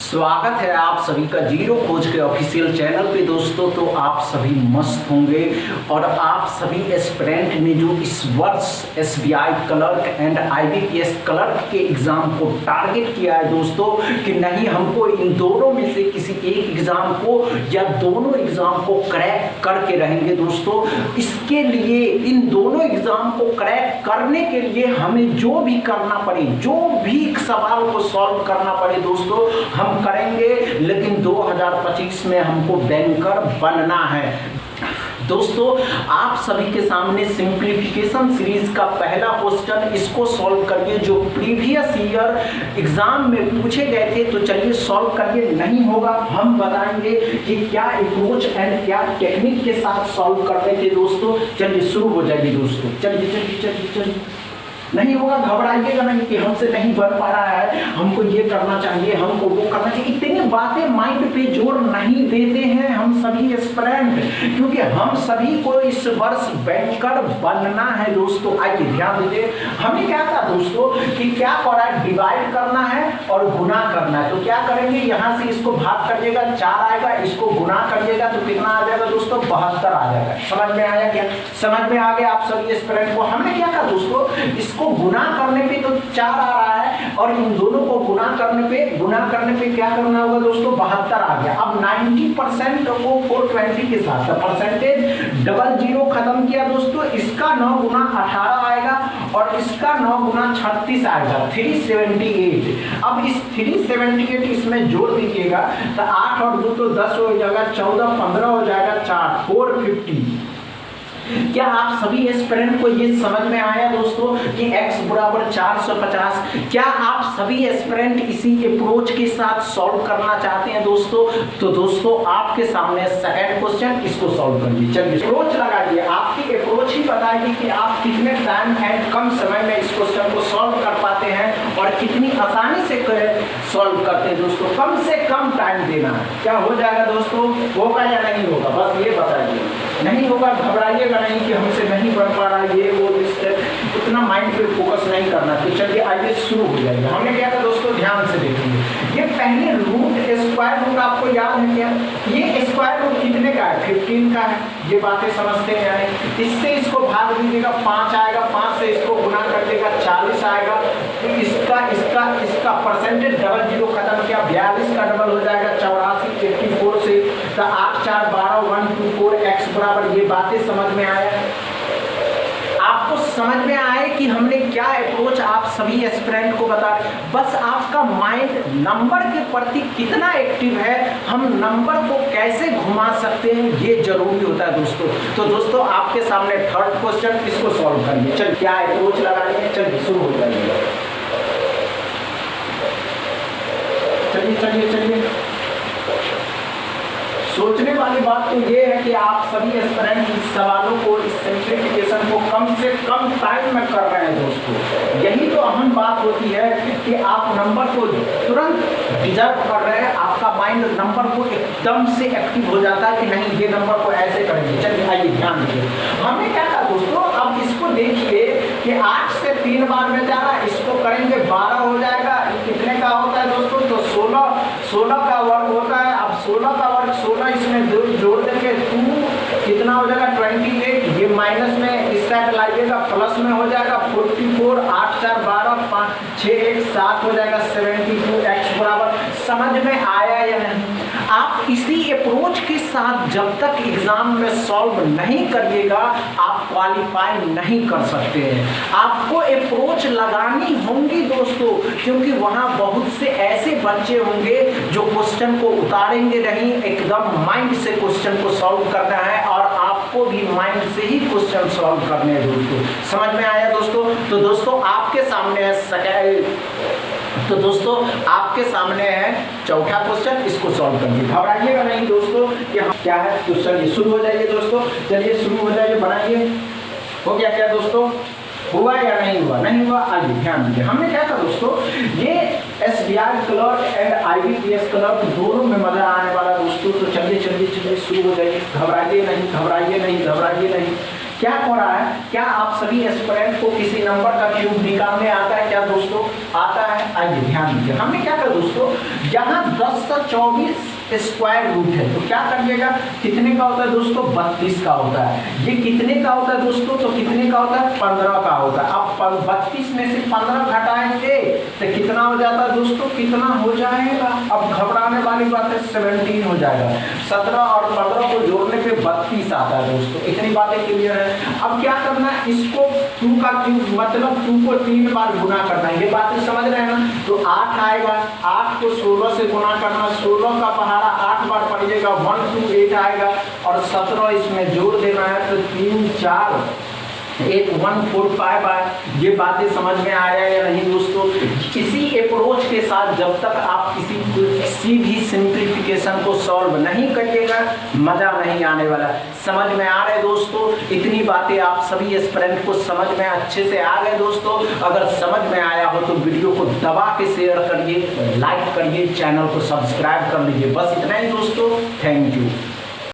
स्वागत है आप सभी का जीरो खोज के ऑफिशियल चैनल पे दोस्तों। तो आप सभी मस्त होंगे और आप सभी एस्पिरेंट ने जो इस वर्ष SBI clerk and IBPS clerk के एग्जाम को टारगेट किया है दोस्तों कि नहीं हमको इन दोनों में से किसी एक एग्जाम को या दोनों एग्जाम को क्रैक करके रहेंगे दोस्तों। इसके लिए इन दोनों एग्जाम को क्रैक करने के लिए हमें जो भी करना पड़े, जो भी सवाल को सॉल्व करना पड़े दोस्तों हम करेंगे, लेकिन 2025 में हमको बैंकर बनना है दोस्तों। आप सभी के सामने सिंप्लीफिकेशन सीरीज का पहला क्वेश्चन, इसको सॉल्व करिए जो प्रीवियस ईयर एग्जाम में पूछे गए थे। तो चलिए सॉल्व करिए, नहीं होगा हम बताएंगे कि क्या अप्रोच एंड क्या टेक्निक के साथ सॉल्व करने थे दोस्तों। चलिए शुरू हो जाइए दोस्तों, चलिए चलिए चलिए चलिए। नहीं होगा घबराइएगा नहीं कि हमसे नहीं बन पा रहा है, हमको ये करना चाहिए, हमको वो करना चाहिए, इतनी बातें माइंड पे जोर नहीं देते हैं हम सभी एस्पिरेंट, क्योंकि हम सभी को इस वर्ष बैंकर बनना है दोस्तों। आइए ध्यान दीजिए, हमने क्या कहा दोस्तों कि क्या करा, डिवाइड करना है और गुना करना है। तो क्या करेंगे, यहाँ से इसको भाग करिएगा 4 आएगा, इसको गुना करिएगा तो कितना आ जाएगा दोस्तों 72 आ जाएगा। समझ में आया क्या? समझ में आ गया आप सभी एस्पिरेंट को। हमने क्या कहा दोस्तों, इसको गुना करने पे तो 4 आ रहा है और इन दोनों को गुना करने पे क्या करना होगा दोस्तों 72 आ गया। अब 90% को 420 के साथ परसेंटेज डबल जीरो खत्म किया दोस्तों। इसका 9 गुना 18 आएगा और इसका 9 गुना 36 आएगा 378। अब इस 378 इसमें जोड़ दीजिएगा तो 8 और 2 तो 10 हो जाएगा, 14 15 हो जाएगा, 4 450। क्या आप सभी एस्पिरेंट को ये समझ में आया दोस्तों कि x बराबर 450? क्या आप सभी एस्पिरेंट इसी अप्रोच के साथ सॉल्व करना चाहते हैं दोस्तों? तो दोस्तों आपके सामने सेकंड क्वेश्चन, इसको सॉल्व करिए। चलिए अप्रोच लगाइए, आपकी अप्रोच ही बताएगी कि आप कितने टाइम एंड कम समय में इस क्वेश्चन को सॉल्व कर पाते हैं और कितनी आसानी से सॉल्व करते हैं दोस्तों। कम से कम टाइम देना है। क्या हो जाएगा दोस्तों, होगा या नहीं होगा, बस ये बताइए। नहीं होगा घबराइएगा नहीं कि हमसे नहीं बन पा रहा ये वो, इतना माइंड पे फोकस नहीं करना। तो चलिए आइए शुरू हो जाएगा। हमने क्या था दोस्तों, ध्यान से देखेंगे। ये पहले रूट स्क्वायर रूट आपको याद है क्या? ये स्क्वायर रूट कितने का है? 15 का है। ये बातें समझते हैं यानी इससे इसको भाग दीजिएगा 5 आएगा, 5 से इसको गुना कर देगा 40 आएगा। तो इसका इसका इसका परसेंटेज डबल जीरो खत्म किया, 42 का डबल हो जाएगा 84 84 से। तो 8 4 12 124 x बराबर। ये बातें समझ में आया? आपको समझ में आए कि हमने क्या अप्रोच आप सभी एस्पिरेंट को बता। बस आपका माइंड नंबर के प्रति कितना एक्टिव है, हम नंबर को कैसे घुमा सकते हैं, ये जरूरी होता है दोस्तों। तो दोस्तों आपके सामने थर्ड क्वेश्चन, इसको सॉल्व करिए। चलिए क्या अप्रोच लगाएंगे, चलिए शुरू हो जाइए। चलिए चलिए चलिए। सोचने वाली बात तो ये है कि आप सभी एस्पिरेंट इस सवालों को, इस सिंप्लीफिकेशन को कम से कम टाइम में कर रहे हैं दोस्तों। यही तो अहम बात होती है कि आप नंबर को तुरंत डिजर्व कर रहे हैं, आपका माइंड नंबर को एकदम से एक्टिव हो जाता है कि नहीं ये नंबर को ऐसे करेंगे। चलिए आइए ध्यान दीजिए, हमने क्या कहा दोस्तों, अब इसको देखिए कि 8 से 3 बार में जा रहा है, इसको करेंगे 12 हो जाएगा। कितने का होता है दोस्तों, तो 16 का वर्ग होता है। अब 16 का वर्ग 16 इसमें जोड़ देंगे 2 कितना हो जाएगा 28। ये माइनस में इस साइड लाइएगा, प्लस में हो जाएगा 44। 8 4 12 5 6 1 7 हो जाएगा 72 x बराबर। समझ में आया या नहीं? आप इसी अप्रोच के साथ जब तक एग्जाम में सॉल्व नहीं करिएगा आप क्वालिफाई नहीं कर सकते हैं। आपको अप्रोच लगानी होंगी दोस्तों, क्योंकि वहां बहुत से ऐसे बच्चे होंगे जो क्वेश्चन को उतारेंगे नहीं, एकदम माइंड से क्वेश्चन को सॉल्व करना है और आपको भी माइंड से ही क्वेश्चन सॉल्व करने हैं दोस्तों। समझ में आया दोस्तों? तो दोस्तों आपके सामने है चौथा क्वेश्चन, इसको सॉल्व करिए। घबराइएगा नहीं दोस्तों कि क्या है। तो चलिए शुरू हो जाइए दोस्तों, चलिए शुरू हो जाइए, बनाइए। हो गया क्या दोस्तों, हुआ या नहीं हुआ? नहीं हुआ। आइए ध्यान दीजिए, हमने क्या कहा दोस्तों, ये SBI clerk and IBPS clerk दोनों में मजा आने वाला दोस्तों। तो चलिए चलिए चलिए शुरू हो जाइए, घबराइए नहीं घबराइए नहीं घबराइए नहीं। क्या हो रहा है, क्या आप सभी एस्पिरेंट को किसी नंबर का क्यूब निकालने आता है क्या दोस्तों? आता है। आइए ध्यान दीजिए, हमने क्या कहा दोस्तों, यहाँ 1024 स्क्वायर रूट है तो क्या करिएगा, कितने का होता है दोस्तों, 32 का होता है। ये कितने का होता है दोस्तों, तो कितने का होता है, 15 का होता है। अब 32 में से 15 घटाएंगे तो कितना हो जाता है दोस्तों, कितना हो जाएगा, अब घबराने वाली बात है, 17 हो जाएगा। 17 और 15 को जोड़ने पे 32 आता है दोस्तों। इतनी बातें क्लियर है। अब क्या करना है, इसको 2 का क्यूब मतलब 2 को 3 बार गुना करना है, ये बातें समझ रहे हैं ना। तो 8 आएगा, 8 को 16 से गुना करना, 16 का पहाड़ा 8 बार पढ़िएगा, 128 आएगा और 17 इसमें जोड़ देना है तो 3 4 8 145 आए। ये बातें समझ में आया या नहीं दोस्तों? इसी अप्रोच के साथ जब तक आप किसी भी सिंप्लीफिकेशन को सॉल्व नहीं करिएगा मजा नहीं आने वाला। समझ में आ रहे दोस्तों? इतनी बातें आप सभी एस्पिरेंट को समझ में अच्छे से आ गए दोस्तों। अगर समझ में आया हो तो वीडियो को दबा के शेयर करिए, लाइक करिए, चैनल को सब्सक्राइब कर लीजिए। बस इतना ही दोस्तों, थैंक यू।